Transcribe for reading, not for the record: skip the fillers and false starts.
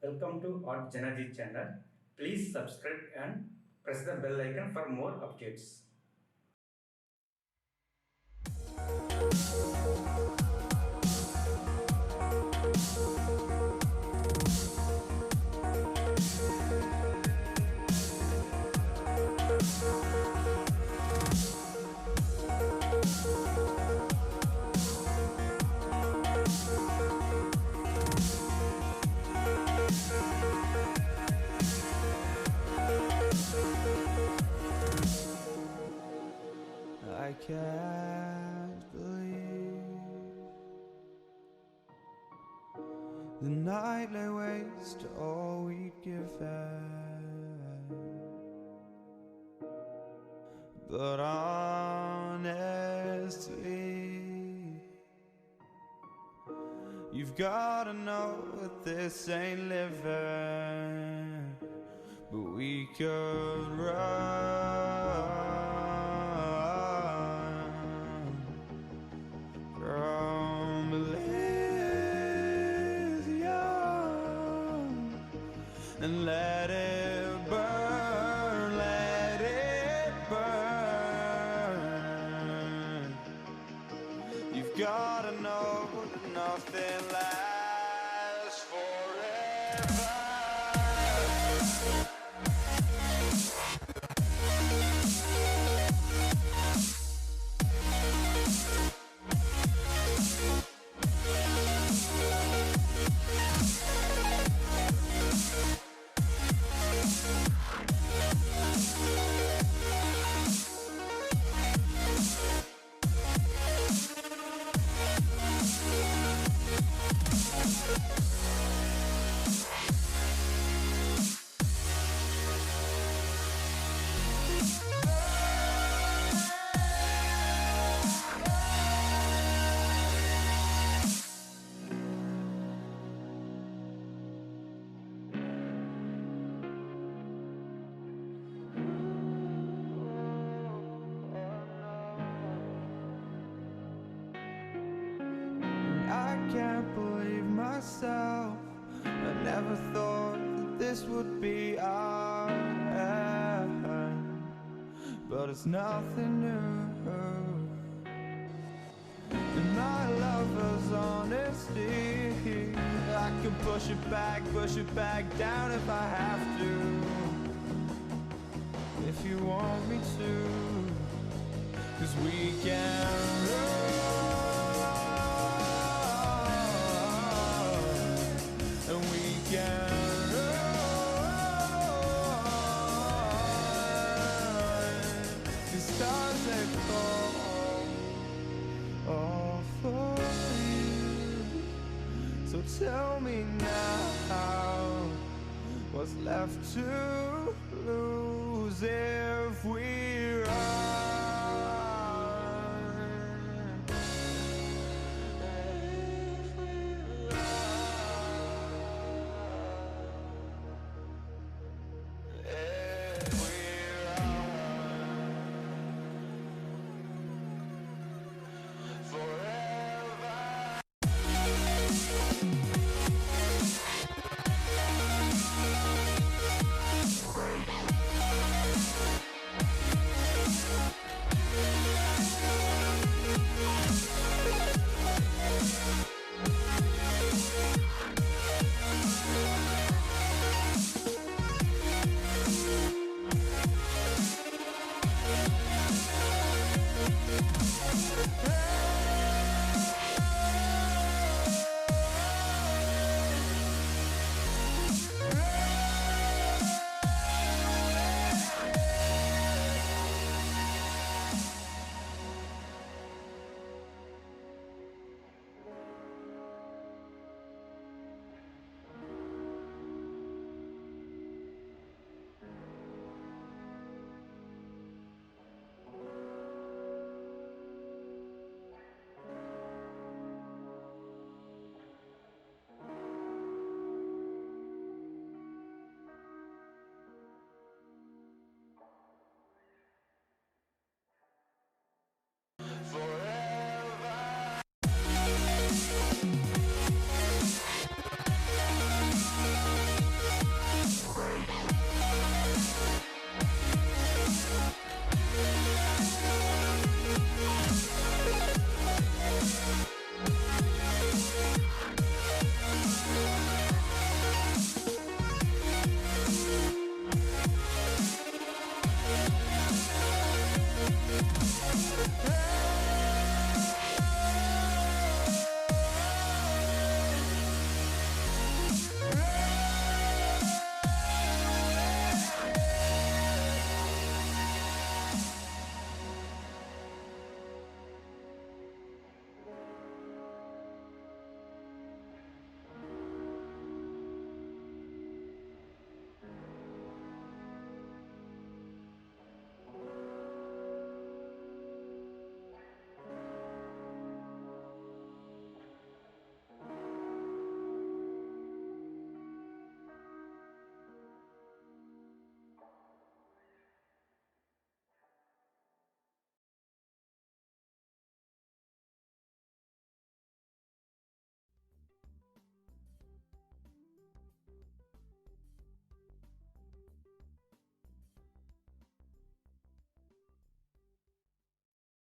Welcome to artjanag channel. Please subscribe and press the bell icon for more updates. I can't believe the night lay waste to all we'd given. But honestly, you've gotta know that this ain't living. But we could run from Elysium and let it burn, let it burn. You've gotta know that nothing lasts forever. I can't believe myself. I never thought that this would be our end, but it's nothing new. And my lover's honesty, I can push it back down if I have to. If you want me to, 'cause we can run. And we can run. The stars they fall all for you. So tell me now, what's left to lose if we